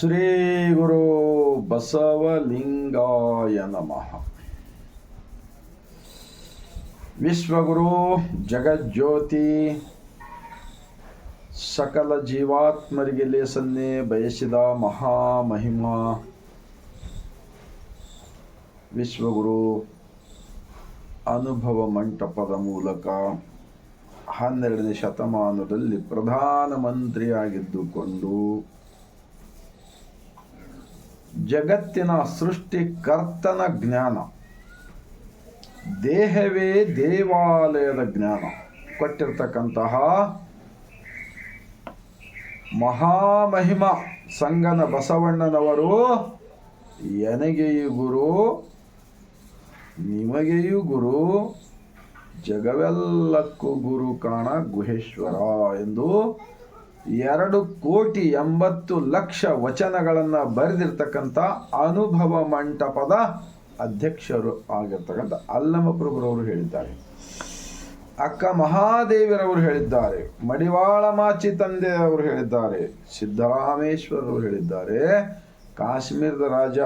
ಶ್ರೀ ಗುರು ಬಸವಲಿಂಗಾಯ ನಮಃ. ವಿಶ್ವಗುರು ಜಗಜ್ಯೋತಿ ಸಕಲ ಜೀವಾತ್ಮರಿಗೆ ಲೇಸನ್ನೇ ಬಯಸಿದ ಮಹಾಮಹಿಮಾ ವಿಶ್ವಗುರು ಅನುಭವ ಮಂಟಪದ ಮೂಲಕ 12ನೇ ಶತಮಾನದಲ್ಲಿ ಪ್ರಧಾನಮಂತ್ರಿಯಾಗಿದ್ದುಕೊಂಡು ಜಗತ್ತಿನ ಸೃಷ್ಟಿಕರ್ತನ ಜ್ಞಾನ, ದೇಹವೇ ದೇವಾಲಯದ ಜ್ಞಾನ ಕೊಟ್ಟಿರ್ತಕ್ಕಂತಹ ಮಹಾಮಹಿಮ ಸಂಗನ ಬಸವಣ್ಣನವರು ಎನಗೆಯೂ ಗುರು, ನಿಮಗೆಯೂ ಗುರು, ಜಗವೆಲ್ಲಕ್ಕೂ ಗುರು ಕಾಣ ಗುಹೇಶ್ವರ ಎಂದು 2,80,00,000 ವಚನಗಳನ್ನು ಬರೆದಿರ್ತಕ್ಕಂಥ ಅನುಭವ ಮಂಟಪದ ಅಧ್ಯಕ್ಷರು ಆಗಿರ್ತಕ್ಕಂಥ ಅಲ್ಲಮಪ್ರಭುರವರು ಹೇಳಿದ್ದಾರೆ. ಅಕ್ಕ ಮಹಾದೇವಿರವರು ಹೇಳಿದ್ದಾರೆ, ಮಡಿವಾಳ ಮಾಚಿ ತಂದೆ ಅವರು ಹೇಳಿದ್ದಾರೆ, ಸಿದ್ದರಾಮೇಶ್ವರರು ಹೇಳಿದ್ದಾರೆ, ಕಾಶ್ಮೀರದ ರಾಜ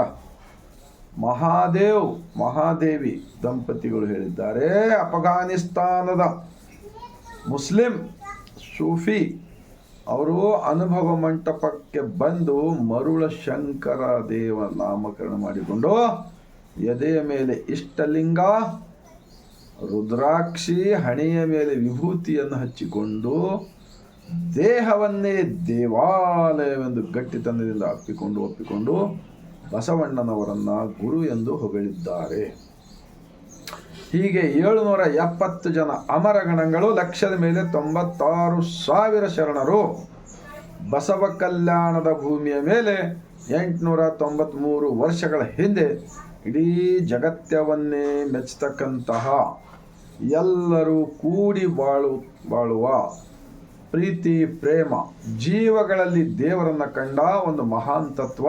ಮಹಾದೇವಿ ದಂಪತಿಗಳು ಹೇಳಿದ್ದಾರೆ, ಅಫಘಾನಿಸ್ತಾನದ ಮುಸ್ಲಿಂ ಸೂಫಿ ಅವರು ಅನುಭವ ಮಂಟಪಕ್ಕೆ ಬಂದು ಮರುಳ ಶಂಕರ ದೇವ ನಾಮಕರಣ ಮಾಡಿಕೊಂಡು ಎದೆಯ ಮೇಲೆ ಇಷ್ಟಲಿಂಗ, ರುದ್ರಾಕ್ಷಿ, ಹಣೆಯ ಮೇಲೆ ವಿಭೂತಿಯನ್ನು ಹಚ್ಚಿಕೊಂಡು ದೇಹವನ್ನೇ ದೇವಾಲಯವೆಂದು ಗಟ್ಟಿತನದಿಂದ ಒಪ್ಪಿಕೊಂಡು ಬಸವಣ್ಣನವರನ್ನ ಗುರು ಎಂದು ಹೊಗಳಿದ್ದಾರೆ. ಹೀಗೆ 770 ಜನ ಅಮರಗಣಗಳು, ಲಕ್ಷದ ಮೇಲೆ 96,000 ಶರಣರು ಬಸವ ಕಲ್ಯಾಣದ ಭೂಮಿಯ ಮೇಲೆ 893 ವರ್ಷಗಳ ಹಿಂದೆ ಇಡೀ ಜಗತ್ತವನ್ನೇ ಮೆಚ್ಚತಕ್ಕಂತಹ, ಎಲ್ಲರೂ ಕೂಡಿ ಬಾಳುವ ಪ್ರೀತಿ ಪ್ರೇಮ ಜೀವಗಳಲ್ಲಿ ದೇವರನ್ನ ಕಂಡ ಒಂದು ಮಹಾನ್ ತತ್ವ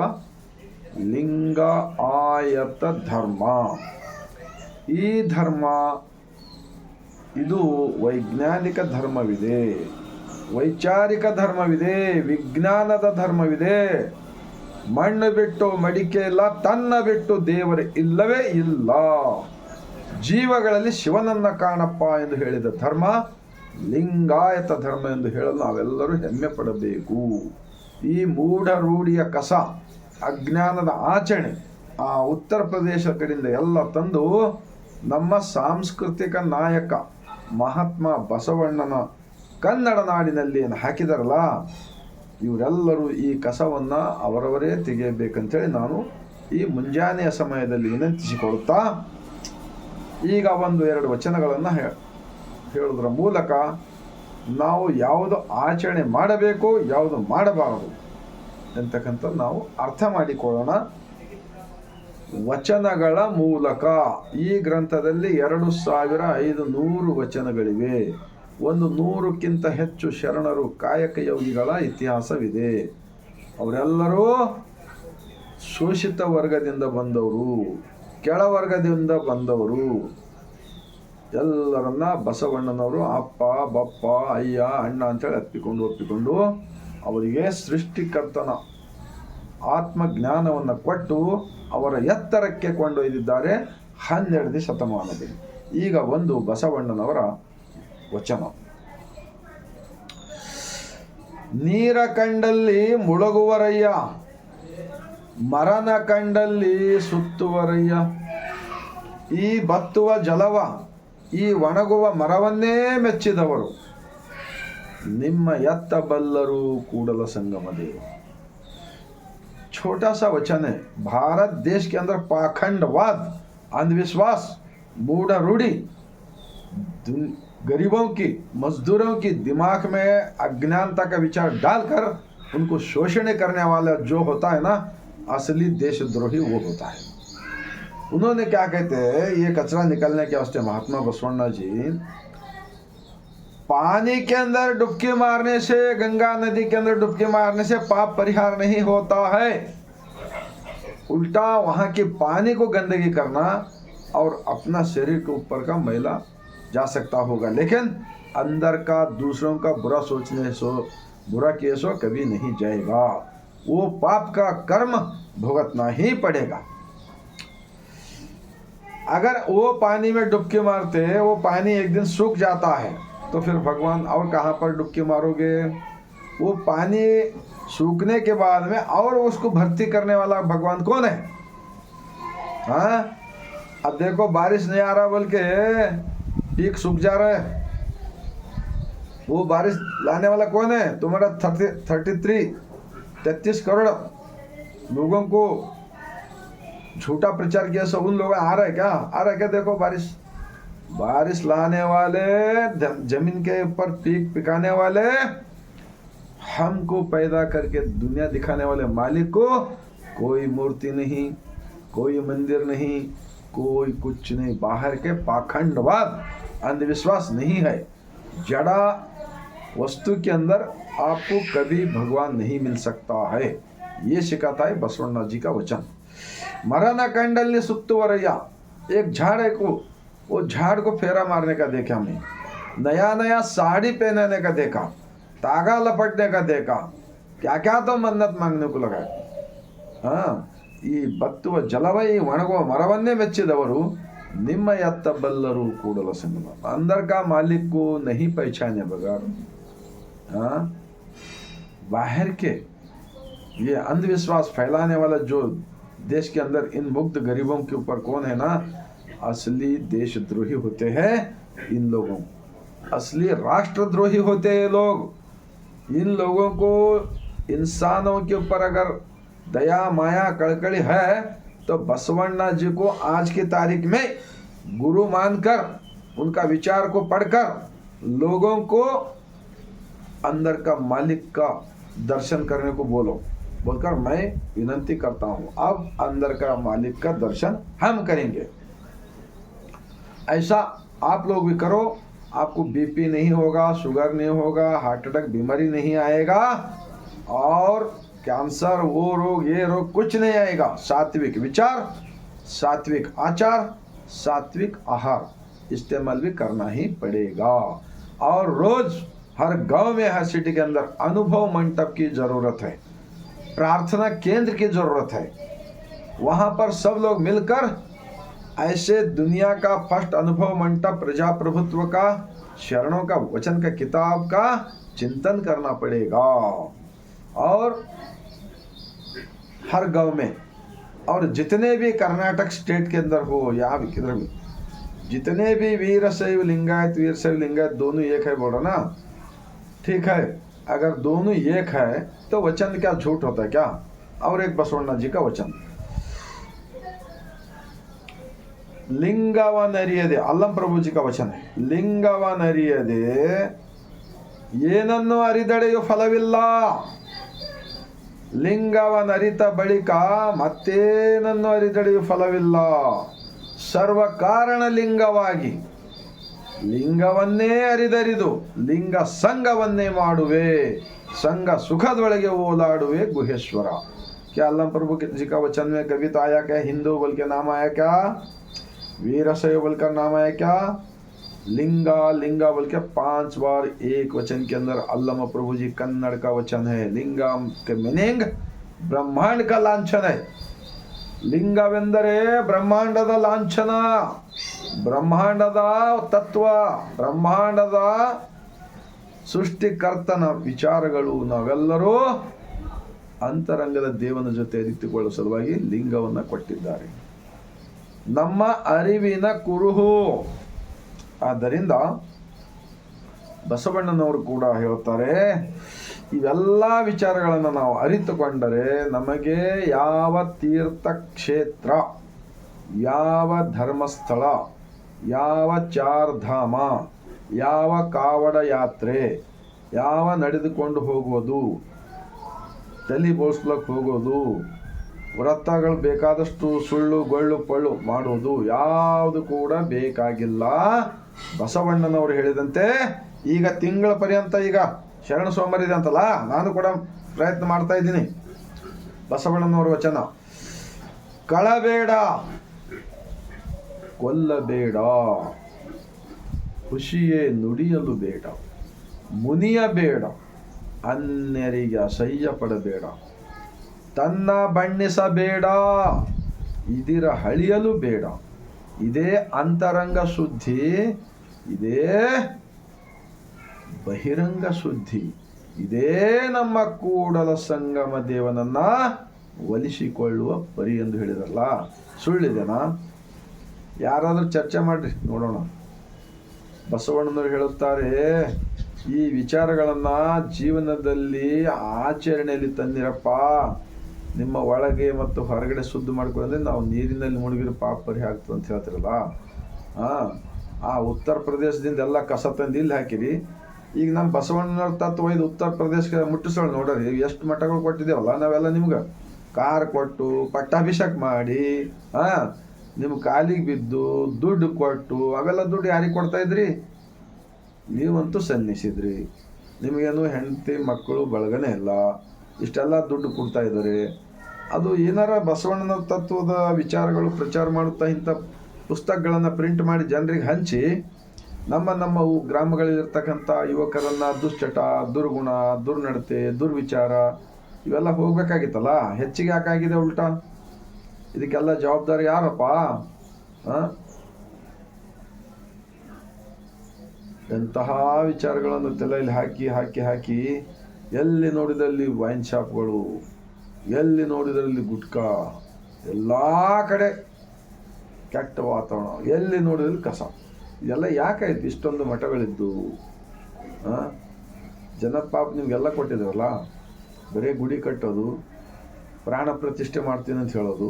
ಲಿಂಗ ಆಯತ ಧರ್ಮ. ಈ ಧರ್ಮ ಇದು ವೈಜ್ಞಾನಿಕ ಧರ್ಮವಿದೆ, ವೈಚಾರಿಕ ಧರ್ಮವಿದೆ, ವಿಜ್ಞಾನದ ಧರ್ಮವಿದೆ. ಮಣ್ಣು ಬಿಟ್ಟು ಮಡಿಕೆ ಇಲ್ಲ, ತನ್ನ ಬಿಟ್ಟು ದೇವರು ಇಲ್ಲವೇ ಇಲ್ಲ. ಜೀವಗಳಲ್ಲಿ ಶಿವನನ್ನ ಕಾಣಪ್ಪ ಎಂದು ಹೇಳಿದ ಧರ್ಮ ಲಿಂಗಾಯತ ಧರ್ಮ ಎಂದು ಹೇಳಲು ನಾವೆಲ್ಲರೂ ಹೆಮ್ಮೆ ಪಡಬೇಕು. ಈ ಮೂಢ ರೂಢಿಯ ಕಸ, ಅಜ್ಞಾನದ ಆಚರಣೆ ಆ ಉತ್ತರ ಪ್ರದೇಶ ಕಡೆಯಿಂದ ಎಲ್ಲ ತಂದು ನಮ್ಮ ಸಾಂಸ್ಕೃತಿಕ ನಾಯಕ ಮಹಾತ್ಮ ಬಸವಣ್ಣನ ಕನ್ನಡ ನಾಡಿನಲ್ಲಿ ಏನು ಹಾಕಿದಾರಲ್ಲ, ಇವರೆಲ್ಲರೂ ಈ ಕಸವನ್ನು ಅವರವರೇ ತೆಗೆಯಬೇಕಂತೇಳಿ ನಾನು ಈ ಮುಂಜಾನೆಯ ಸಮಯದಲ್ಲಿ ವಿನಂತಿಸಿಕೊಳ್ಳುತ್ತಾ ಈಗ 1-2 ವಚನಗಳನ್ನು ಹೇಳುವುದರ ಮೂಲಕ ನಾವು ಯಾವುದು ಆಚರಣೆ ಮಾಡಬೇಕು, ಯಾವುದು ಮಾಡಬಾರದು ಅಂತಕ್ಕಂಥದ್ದು ನಾವು ಅರ್ಥ ಮಾಡಿಕೊಳ್ಳೋಣ. ವಚನಗಳ ಮೂಲಕ ಈ ಗ್ರಂಥದಲ್ಲಿ 2,500 ವಚನಗಳಿವೆ. 100ಕ್ಕಿಂತ ಹೆಚ್ಚು ಶರಣರು ಕಾಯಕ ಯೋಗಿಗಳ ಇತಿಹಾಸವಿದೆ. ಅವರೆಲ್ಲರೂ ಶೋಷಿತ ವರ್ಗದಿಂದ ಬಂದವರು, ಕೆಳವರ್ಗದಿಂದ ಬಂದವರು. ಎಲ್ಲರನ್ನ ಬಸವಣ್ಣನವರು ಅಪ್ಪ, ಬಪ್ಪ, ಅಯ್ಯ, ಅಣ್ಣ ಅಂತೇಳಿ ಒಪ್ಪಿಕೊಂಡು ಅವರಿಗೆ ಸೃಷ್ಟಿಕರ್ತನ ಆತ್ಮಜ್ಞಾನವನ್ನು ಕೊಟ್ಟು ಅವರ ಎತ್ತರಕ್ಕೆ ಕೊಂಡೊಯ್ದಿದ್ದಾರೆ 12ನೇ ಶತಮಾನದಲ್ಲಿ. ಈಗ ಒಂದು ಬಸವಣ್ಣನವರ ವಚನ. ನೀರ ಕಂಡಲ್ಲಿ ಮುಳುಗುವರಯ್ಯ, ಮರನ ಕಂಡಲ್ಲಿ ಸುತ್ತುವರಯ್ಯ. ಈ ಬತ್ತುವ ಜಲವ, ಈ ಒಣಗುವ ಮರವನ್ನೇ ಮೆಚ್ಚಿದವರು ನಿಮ್ಮ ಎತ್ತಬಲ್ಲರು ಕೂಡಲ संगम देव. छोटा सा वचन है. भारत देश के अंदर पाखंडवाद, अंधविश्वास, मूढ़ रूढ़ी, गरीबों की, मजदूरों की दिमाग में अज्ञानता का विचार डालकर उनको शोषण करने वाला जो होता है ना, असली देशद्रोही वो होता है. उन्होंने क्या कहते हैं, ये कचरा निकलने के वास्ते महात्मा बसवण्णा जी पानी के अंदर डुबकी मारने से, गंगा नदी के अंदर डुबकी मारने से पाप परिहार नहीं होता है. उल्टा वहाँ के पानी को गंदगी करना और अपना शरीर के ऊपर का मैला जा सकता होगा, लेकिन अंदर का दूसरों का बुरा सोचने सो बुरा किए सो कभी नहीं जाएगा. वो पाप का कर्म भुगतना ही पड़ेगा। अगर वो पानी में डुबकी मारते, वो पानी एक दिन सूख जाता है, तो फिर भगवान और कहाँ पर डुबकी मारोगे? वो पानी सूखने के बाद में और उसको भर्ती करने वाला भगवान कौन है? हाँ, अब देखो बारिश नहीं आ रहा बोल के पीक सूख जा रहा है, वो बारिश लाने वाला कौन है? तुम्हारा 33 करोड़ लोगों को झूठा प्रचार किया, सब उन लोगों आ रहा है क्या? आ रहा है क्या? देखो बारिश लाने वाले, जमीन के ऊपर पीक पिकाने वाले, हमको पैदा करके दुनिया दिखाने वाले मालिक को कोई मूर्ति नहीं, कोई मंदिर नहीं, कोई कुछ नहीं। बाहर के पाखंडवाद, अंधविश्वास नहीं है। जड़ा वस्तु के अंदर आपको कभी भगवान नहीं मिल सकता है। ये सिखाता है बसवण्णा जी का वचन। मरण कंडल सुत्तुवरैया, एक झाड़ है को, वो झाड़ को फेरा मारने का देखा मैं, नया नया साड़ी पहनाने का देखा, तागा लपटने का देखा, क्या क्या तो मन्नत मांगने को लगा। हाँ, ಈ ಬತ್ತುವ ಜಲವೈ ಒಣಗುವ ಮರವನ್ನೇ ಮೆಚ್ಚಿದವರು ನಿಮ್ಮ ಎತ್ತ ಬಲ್ಲರು ಕೂಡಲ ಸಂಗಮ। अंदर का मालिक को नहीं पहचाने बगैर हाँ, बाहर के ये अंधविश्वास फैलाने वाला जो देश के अंदर इन मुक्त गरीबों के ऊपर कौन है ना, असली देशद्रोही होते हैं इन लोगों, असली राष्ट्रद्रोही होते हैं लोग। इन लोगों को, इंसानों के ऊपर अगर दया माया कड़कड़ी है तो बसवण्णा जी को आज की तारीख में गुरु मानकर, उनका विचार को पढ़कर लोगों को अंदर का मालिक का दर्शन करने को बोलकर मैं विनती करता हूँ। अब अंदर का मालिक का दर्शन हम करेंगे। ऐसा आप लोग भी करो, आपको बीपी नहीं होगा, शुगर नहीं होगा, हार्ट अटैक बीमारी नहीं आएगा, और कैंसर, वो रोग ये रोग कुछ नहीं आएगा। सात्विक विचार, सात्विक आचार, सात्विक आहार इस्तेमाल भी करना ही पड़ेगा। और रोज हर गांव में, हर सिटी के अंदर अनुभव मंडप की जरूरत है, प्रार्थना केंद्र की जरूरत है। वहां पर सब लोग मिलकर ऐसे दुनिया का फर्स्ट अनुभव मंडप, प्रजाप्रभुत्व का, शरणों का, वचन का, किताब का चिंतन करना पड़ेगा। और हर गांव में, और जितने भी कर्नाटक स्टेट के अंदर हो, यहाँ भी किधर भी, जितने भी वीरशैव लिंगायत, वीरशैव लिंगायत दोनों एक है बोल रहा ना, ठीक है। अगर दोनों एक है तो वचन क्या झूठ होता है क्या? और एक बसवण्णा जी का वचन, लिंगव नरियदे, अल्लम प्रभु जी का वचन है, लिंगव नरियदे ಏನನ್ನು ಅರಿದಡೆಯೋ ಫಲವಿಲ್ಲ। ಲಿಂಗವನರಿತ ಬಳಿಕ ಮತ್ತೇನನ್ನು ಅರಿದಡೆಯೋ ಫಲವಿಲ್ಲ। ಸರ್ವ ಕಾರಣ ಲಿಂಗವಾಗಿ ಲಿಂಗವನ್ನೇ ಅರಿದರಿದು ಲಿಂಗ ಸಂಗವನ್ನೇ ಮಾಡುವೆ, संग सुखदೊಳಗೆ ಓಲಾಡುವೆ गुहेश्वरा। क्या अल्लाह प्रभु जी का वचन में कभी तो आया क्या? हिंदू बोल के नाम आया क्या? वीरशैव बोल कर नाम आया क्या? लिंगा लिंगा बोल के 5 बार एक वचन के अंदर अल्लाह प्रभु जी कन्नड़ का वचन है। लिंगा के मीनिंग ब्रह्मांड का लांछन है। लिंगवेंदरे ब्रह्मांडದ ಲಾಂಛನ, ಬ್ರಹ್ಮಾಂಡದ ತತ್ವ, ಬ್ರಹ್ಮಾಂಡದ ಸೃಷ್ಟಿಕರ್ತನ ವಿಚಾರಗಳು ನಾವೆಲ್ಲರೂ ಅಂತರಂಗದ ದೇವನ ಜೊತೆ ಅರಿತುಕೊಳ್ಳುವ ಸಲುವಾಗಿ ಲಿಂಗವನ್ನು ಕೊಟ್ಟಿದ್ದಾರೆ, ನಮ್ಮ ಅರಿವಿನ ಕುರುಹು। ಆದ್ದರಿಂದ ಬಸವಣ್ಣನವರು ಕೂಡ ಹೇಳ್ತಾರೆ, ಇವೆಲ್ಲ ವಿಚಾರಗಳನ್ನು ನಾವು ಅರಿತುಕೊಂಡರೆ ನಮಗೆ ಯಾವ ತೀರ್ಥಕ್ಷೇತ್ರ, ಯಾವ ಧರ್ಮಸ್ಥಳ, ಯಾವ ಚಾರ್ಧಾಮ, ಯಾವ ಕಾವಡ ಯಾತ್ರೆ, ಯಾವ ನಡೆದುಕೊಂಡು ಹೋಗೋದು, ತಲೆ ಬೋಳ್ಸ್ಲಕ್ಕೆ ಹೋಗೋದು, ವ್ರತಗಳು ಬೇಕಾದಷ್ಟು ಸುಳ್ಳು ಗೊಳ್ಳು ಪಳ್ಳು ಮಾಡೋದು ಯಾವುದು ಕೂಡ ಬೇಕಾಗಿಲ್ಲ। ಬಸವಣ್ಣನವರು ಹೇಳಿದಂತೆ ಈಗ ತಿಂಗಳ ಪರ್ಯಂತ, ಈಗ ಶರಣ ಸೋಮವಾರ ಇದೆ ಅಂತಲ್ಲ, ನಾನು ಕೂಡ ಪ್ರಯತ್ನ ಮಾಡ್ತಾ ಇದ್ದೀನಿ। ಬಸವಣ್ಣನವರ ವಚನ, ಕಳಬೇಡ, ಕೊಲ್ಲಬೇಡ, ಖುಷಿಯೇ ನುಡಿಯಲು ಬೇಡ, ಮುನಿಯಬೇಡ, ಅನ್ಯರಿಗೆ ಅಸಹ್ಯ ಪಡಬೇಡ, ತನ್ನ ಬಣ್ಣಿಸಬೇಡ, ಇದಿರ ಹಳಿಯಲು ಬೇಡ. ಇದೇ ಅಂತರಂಗ ಶುದ್ಧಿ, ಇದೇ ಬಹಿರಂಗ ಶುದ್ಧಿ. ಇದೇ ನಮ್ಮ ಕೂಡಲ ಸಂಗಮ ದೇವನನ್ನ ಒಲಿಸಿಕೊಳ್ಳುವ ಪರಿ ಎಂದು ಹೇಳಿದ್ರಲ್ಲ, ಸುಳ್ಳಿದೆನಾ? ಯಾರಾದರೂ ಚರ್ಚೆ ಮಾಡ್ರಿ ನೋಡೋಣ. ಬಸವಣ್ಣನವರು ಹೇಳುತ್ತಾರೆ, ಈ ವಿಚಾರಗಳನ್ನು ಜೀವನದಲ್ಲಿ ಆಚರಣೆಯಲ್ಲಿ ತಂದಿರಪ್ಪ. ನಿಮ್ಮ ಒಳಗೆ ಮತ್ತು ಹೊರಗಡೆ ಶುದ್ಧ ಮಾಡ್ಕೊಂಡ್ರೆ ನಾವು ನೀರಿನಲ್ಲಿ ಮುಳುಗಿರೋ ಪಾಪ ಪರಿಹಾರ ಆಗ್ತದೆ ಅಂತ ಹೇಳ್ತಿರಲ್ಲ. ಆ ಉತ್ತರ ಪ್ರದೇಶದಿಂದ ಎಲ್ಲ ಕಸ ತಂದು ಇಲ್ಲಿ ಹಾಕಿರಿ. ಈಗ ನಮ್ಮ ಬಸವಣ್ಣನವ್ರ ತತ್ವ ಇದು ಉತ್ತರ ಪ್ರದೇಶಕ್ಕೆ ಮುಟ್ಟಿಸೋಣ ನೋಡ್ರಿ. ಎಷ್ಟು ಮಠಗಳು ಕೊಟ್ಟಿದ್ದೇವಲ್ಲ ನಾವೆಲ್ಲ. ನಿಮ್ಗೆ ಕಾರ್ ಕೊಟ್ಟು ಪಟ್ಟಾಭಿಷೇಕ ಮಾಡಿ ನಿಮ್ಮ ಕಾಲಿಗೆ ಬಿದ್ದು ದುಡ್ಡು ಕೊಟ್ಟು, ಅವೆಲ್ಲ ದುಡ್ಡು ಯಾರಿಗೆ ಕೊಡ್ತಾ ಇದ್ರಿ? ನೀವಂತೂ ಸನ್ನಿಸಿದ್ರಿ. ನಿಮಗೇನು ಹೆಂಡತಿ ಮಕ್ಕಳು ಬಳಗನೇ ಇಲ್ಲ, ಇಷ್ಟೆಲ್ಲ ದುಡ್ಡು ಕೊಡ್ತಾ ಇದ್ದಾರೆ. ಅದು ಏನಾರ ಬಸವಣ್ಣನ ತತ್ವದ ವಿಚಾರಗಳು ಪ್ರಚಾರ ಮಾಡುತ್ತಾ ಇಂಥ ಪುಸ್ತಕಗಳನ್ನು ಪ್ರಿಂಟ್ ಮಾಡಿ ಜನರಿಗೆ ಹಂಚಿ ನಮ್ಮ ಗ್ರಾಮಗಳಲ್ಲಿರ್ತಕ್ಕಂಥ ಯುವಕರನ್ನು ದುಶ್ಚಟ, ದುರ್ಗುಣ, ದುರ್ನಡತೆ, ದುರ್ವಿಚಾರ ಇವೆಲ್ಲ ಹೋಗ್ಬೇಕಾಗಿತ್ತಲ್ಲ. ಹೆಚ್ಚಿಗೆ ಯಾಕಾಗಿದೆ ಉಲ್ಟಾ? ಇದಕ್ಕೆಲ್ಲ ಜವಾಬ್ದಾರಿ ಯಾರಪ್ಪ? ಎಂತಹ ವಿಚಾರಗಳನ್ನು ತಲೆಯಲ್ಲಿ ಹಾಕಿ ಹಾಕಿ ಹಾಕಿ ಎಲ್ಲಿ ನೋಡಿದಲ್ಲಿ ವೈನ್ ಶಾಪ್ಗಳು, ಎಲ್ಲಿ ನೋಡಿದಲ್ಲಿ ಗುಟ್ಕಾ, ಎಲ್ಲ ಕಡೆ ಕೆಟ್ಟ ವಾತಾವರಣ, ಎಲ್ಲಿ ನೋಡಿದಲ್ಲಿ ಕಸ. ಇದೆಲ್ಲ ಯಾಕಾಯ್ತು? ಇಷ್ಟೊಂದು ಮಠಗಳಿದ್ದು ಜನ ಪಾಪ ನಿಮಗೆಲ್ಲ ಕೊಟ್ಟಿದ್ದಾರಲ್ಲ. ಬರೀ ಗುಡಿ ಕಟ್ಟೋದು, ಪ್ರಾಣ ಪ್ರತಿಷ್ಠೆ ಮಾಡ್ತೀನಿ ಅಂತ ಹೇಳೋದು,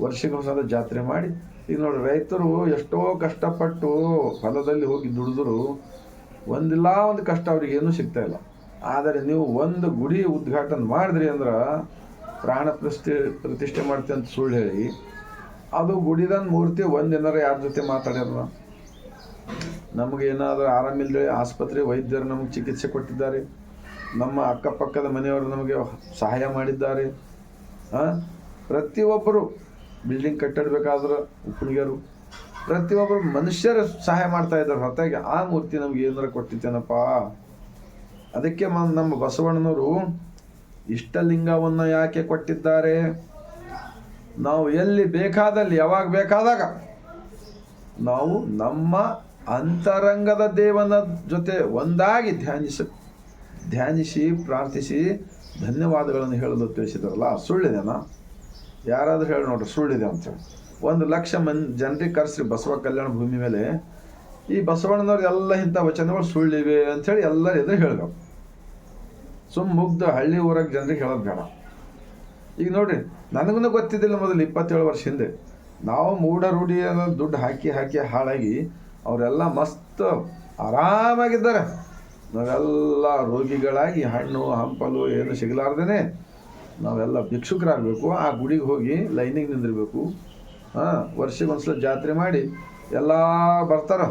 ವರ್ಷಕ್ಕೊಂದ್ಸಲ ಜಾತ್ರೆ ಮಾಡಿ. ಈಗ ನೋಡಿ, ರೈತರು ಎಷ್ಟೋ ಕಷ್ಟಪಟ್ಟು ಹೊಲದಲ್ಲಿ ಹೋಗಿ ದುಡಿದ್ರು ಒಂದಿಲ್ಲ ಒಂದು ಕಷ್ಟ ಅವ್ರಿಗೆ ಏನೂ ಸಿಗ್ತಾ ಇಲ್ಲ. ಆದರೆ ನೀವು ಒಂದು ಗುಡಿ ಉದ್ಘಾಟನೆ ಮಾಡಿದ್ರಿ ಅಂದ್ರೆ ಪ್ರಾಣ ಪ್ರತಿಷ್ಠೆ ಮಾಡ್ತೀನಿ ಅಂತ ಸುಳ್ಳು ಹೇಳಿ, ಅದು ಗುಡಿದಂದು ಮೂರ್ತಿ ಒಂದಿನಾರ ಯಾರ ಜೊತೆ ಮಾತಾಡ್ಯಾರ? ನಮಗೇನಾದರೂ ಆರಾಮಿಲ್ಲದೆ ಆಸ್ಪತ್ರೆ ವೈದ್ಯರು ನಮಗೆ ಚಿಕಿತ್ಸೆ ಕೊಟ್ಟಿದ್ದಾರೆ. ನಮ್ಮ ಅಕ್ಕಪಕ್ಕದ ಮನೆಯವರು ನಮಗೆ ಸಹಾಯ ಮಾಡಿದ್ದಾರೆ. ಪ್ರತಿಯೊಬ್ಬರು ಬಿಲ್ಡಿಂಗ್ ಕಟ್ಟಿಡಬೇಕಾದ್ರೆ ಉಪ್ಪಣಿಗೆರು, ಪ್ರತಿಯೊಬ್ಬರು ಮನುಷ್ಯರು ಸಹಾಯ ಮಾಡ್ತಾ ಇದ್ದಾರೆ. ಹೊರತಾಗಿ ಆ ಮೂರ್ತಿ ನಮ್ಗೆ ಏನಾರ ಕೊಟ್ಟಿದ್ದೇನಪ್ಪ? ಅದಕ್ಕೆ ನಮ್ಮ ಬಸವಣ್ಣನವರು ಇಷ್ಟಲಿಂಗವನ್ನು ಯಾಕೆ ಕೊಟ್ಟಿದ್ದಾರೆ? ನಾವು ಎಲ್ಲಿ ಬೇಕಾದಲ್ಲಿ ಯಾವಾಗ ಬೇಕಾದಾಗ ನಾವು ನಮ್ಮ ಅಂತರಂಗದ ದೇವನ ಜೊತೆ ಒಂದಾಗಿ ಧ್ಯಾನಿಸಿ ಪ್ರಾರ್ಥಿಸಿ ಧನ್ಯವಾದಗಳನ್ನು ಹೇಳಲು ತಿಳಿಸಿದಾರಲ್ಲ. ಸುಳ್ಳಿದೆನಾ? ಯಾರಾದರೂ ಹೇಳಿ ನೋಡ್ರಿ ಸುಳ್ಳಿದೆ ಅಂತೇಳಿ. 1,00,000 ಜನರಿಗೆ ಕರೆಸ್ರಿ ಬಸವ ಕಲ್ಯಾಣ ಭೂಮಿ ಮೇಲೆ, ಈ ಬಸವಣ್ಣನವ್ರು ಎಲ್ಲ ಇಂಥ ವಚನಗಳು ಸುಳ್ಳಿವೆ ಅಂಥೇಳಿ ಎಲ್ಲರ ಎದುರು ಹೇಳ್ಬೇಕು. ಮುಗ್ಧ ಹಳ್ಳಿ ಊರಾಗ ಜನರಿಗೆ ಹೇಳೋದು ಬೇಡ. ಈಗ ನೋಡ್ರಿ, ನನಗೂ ಗೊತ್ತಿದ್ದಿಲ್ಲ ಮೊದಲು 27 ವರ್ಷ ಹಿಂದೆ. ನಾವು ಮೂಢ ರೂಢಿ ದುಡ್ಡು ಹಾಕಿ ಹಾಕಿ ಹಾಳಾಗಿ ಅವರೆಲ್ಲ ಮಸ್ತ್ ಆರಾಮಾಗಿದ್ದಾರೆ. ನಾವೆಲ್ಲ ರೋಗಿಗಳಾಗಿ ಹಣ್ಣು ಹಂಪಲು ಏನು ಸಿಗಲಾರ್ದೇ ನಾವೆಲ್ಲ ಭಿಕ್ಷುಕರಾಗಬೇಕು. ಆ ಗುಡಿಗೆ ಹೋಗಿ ಲೈನಿಗೆ ನಿಂದಿರಬೇಕು. ವರ್ಷಕ್ಕೊಂದ್ಸಲ ಜಾತ್ರೆ ಮಾಡಿ ಎಲ್ಲ ಬರ್ತಾರೆ.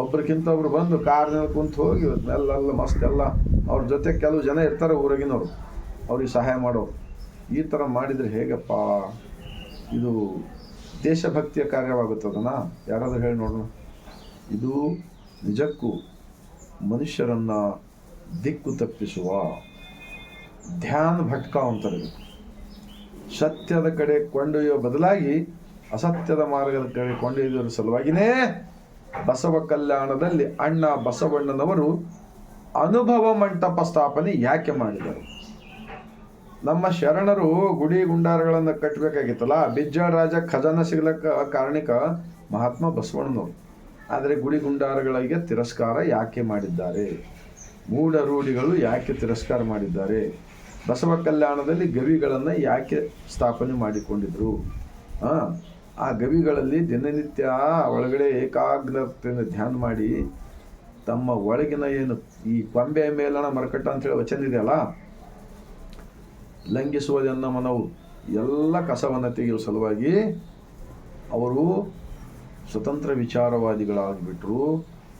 ಒಬ್ರಿಗಿಂತ ಒಬ್ರು ಬಂದು ಕಾರ್ನಲ್ಲಿ ಕುಂತು ಹೋಗಿ ಎಲ್ಲ ಮಸ್ತ್ ಎಲ್ಲ ಅವ್ರ ಜೊತೆ ಕೆಲವು ಜನ ಇರ್ತಾರೆ ಊರಾಗಿನವರು, ಅವ್ರಿಗೆ ಸಹಾಯ ಮಾಡೋರು. ಈ ಥರ ಮಾಡಿದರೆ ಹೇಗಪ್ಪ? ಇದು ದೇಶಭಕ್ತಿಯ ಕಾರ್ಯವಾಗುತ್ತದನ? ಯಾರಾದರೂ ಹೇಳಿ ನೋಡೋಣ. ಇದು ನಿಜಕ್ಕೂ ಮನುಷ್ಯರನ್ನು ದಿಕ್ಕು ತಪ್ಪಿಸುವ ಧ್ಯಾನ ಭಟ್ಕ ಅಂತಾರೆ. ಸತ್ಯದ ಕಡೆ ಕೊಂಡೊಯ್ಯುವ ಬದಲಾಗಿ ಅಸತ್ಯದ ಮಾರ್ಗದ ಕಡೆ ಕೊಂಡೊಯ್ಯುವುದರ ಸಲುವಾಗಿಯೇ ಬಸವ ಕಲ್ಯಾಣದಲ್ಲಿ ಅಣ್ಣ ಬಸವಣ್ಣನವರು ಅನುಭವ ಮಂಟಪ ಸ್ಥಾಪನೆ ಯಾಕೆ ಮಾಡಿದರು? ನಮ್ಮ ಶರಣರು ಗುಡಿ ಗುಂಡಾರಗಳನ್ನು ಕಟ್ಟಬೇಕಾಗಿತ್ತಲ್ಲ. ಬಿಜ್ಜಳ ರಾಜ ಖಜಾನ ಸಿಗ್ಲಕ್ಕ ಕಾರಣಿಕ ಮಹಾತ್ಮ ಬಸವಣ್ಣನವರು. ಆದರೆ ಗುಡಿ ಗುಂಡಾರಗಳಿಗೆ ತಿರಸ್ಕಾರ ಯಾಕೆ ಮಾಡಿದ್ದಾರೆ? ಮೂಢ ರೂಢಿಗಳು ಯಾಕೆ ತಿರಸ್ಕಾರ ಮಾಡಿದ್ದಾರೆ? ಬಸವ ಕಲ್ಯಾಣದಲ್ಲಿ ಗವಿಗಳನ್ನು ಯಾಕೆ ಸ್ಥಾಪನೆ ಮಾಡಿಕೊಂಡಿದ್ರು? ಆ ಗವಿಗಳಲ್ಲಿ ದಿನನಿತ್ಯ ಒಳಗಡೆ ಏಕಾಗ್ರತೆಯಿಂದ ಧ್ಯಾನ ಮಾಡಿ ತಮ್ಮ ಒಳಗಿನ ಏನು ಈ ಕೊಂಬೆ ಮೇಲಣ ಮರಕಟ್ಟ ಅಂತೇಳಿ ವಚನ ಇದೆಯಲ್ಲ, ಲಂಘಿಸುವುದನ್ನು ಮನವು ಎಲ್ಲ ಕಸವನ್ನು ತೆಗೆಯುವ ಸಲುವಾಗಿ ಅವರು ಸ್ವತಂತ್ರ ವಿಚಾರವಾದಿಗಳಾಗಿಬಿಟ್ರು.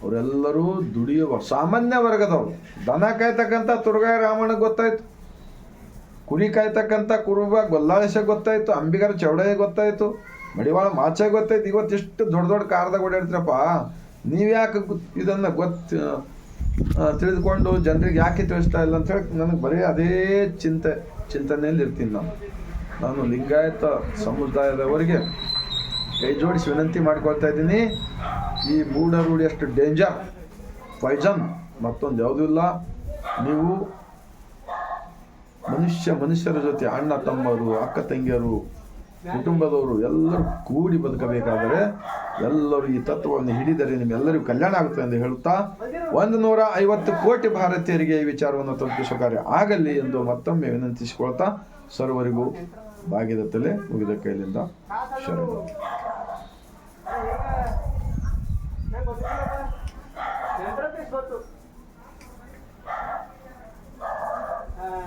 ಅವರೆಲ್ಲರೂ ದುಡಿಯುವ ಸಾಮಾನ್ಯ ವರ್ಗದವರು. ದನ ಕಾಯ್ತಕ್ಕಂಥ ತುರ್ಗಾಯ ರಾಮಣ್ಣ ಗೊತ್ತಾಯ್ತು, ಕುರಿ ಕಾಯ್ತಕ್ಕಂಥ ಕುರುಬ ಗೊಲ್ಲಾಳಿಸ ಗೊತ್ತಾಯ್ತು, ಅಂಬಿಗರ ಚೌಡಯ್ಯ ಗೊತ್ತಾಯ್ತು, ಮಡಿವಾಳ ಮಾಚ ಗೊತ್ತಾಯ್ತು. ಇವತ್ತಿಷ್ಟು ದೊಡ್ಡ ದೊಡ್ಡ ಕಾರ್ದಾಗ ಓಡಾಡ್ತೀರಪ್ಪ. ನೀವ್ಯಾಕೆ ಇದನ್ನು ತಿಳಿದುಕೊಂಡು ಜನರಿಗೆ ಯಾಕೆ ತಿಳಿಸ್ತಾ ಇಲ್ಲ ಅಂಥೇಳಿ ನನಗೆ ಬರೀ ಅದೇ ಚಿಂತೆ. ಚಿಂತನೆಯಲ್ಲಿ ಇರ್ತೀನಿ. ನಾನು ಲಿಂಗಾಯತ ಸಮುದಾಯದವರಿಗೆ ಕೈ ಜೋಡಿಸಿ ವಿನಂತಿ ಮಾಡ್ಕೊಳ್ತಾ ಇದ್ದೀನಿ, ಈ ಮೂಢರೂಢಿ ಅಷ್ಟು ಡೇಂಜರ್ ಪಾಯ್ಸನ್ ಮತ್ತೊಂದು ಯಾವುದೂ ಇಲ್ಲ. ನೀವು ಮನುಷ್ಯರ ಜೊತೆ ಅಣ್ಣ ತಮ್ಮರು, ಅಕ್ಕ ತಂಗಿಯರು, ಕುಟುಂಬದವರು ಎಲ್ಲರೂ ಕೂಡಿ ಬದುಕಬೇಕಾದರೆ ಎಲ್ಲರೂ ಈ ತತ್ವವನ್ನು ಹಿಡಿದರೆ ನಿಮ್ಮೆಲ್ಲರಿಗೂ ಕಲ್ಯಾಣ ಆಗುತ್ತೆ ಎಂದು ಹೇಳುತ್ತಾ 150 ಕೋಟಿ ಭಾರತೀಯರಿಗೆ ಈ ವಿಚಾರವನ್ನು ತಲುಪಿಸುವ ಕಾರ್ಯ ಆಗಲಿ ಎಂದು ಮತ್ತೊಮ್ಮೆ ವಿನಂತಿಸಿಕೊಳ್ತಾ ಸರ್ವರಿಗೂ ಬಾಗಿದ ತಲೆ ಮುಗಿದ ಕೈಲಿಂದ ಶರಣು.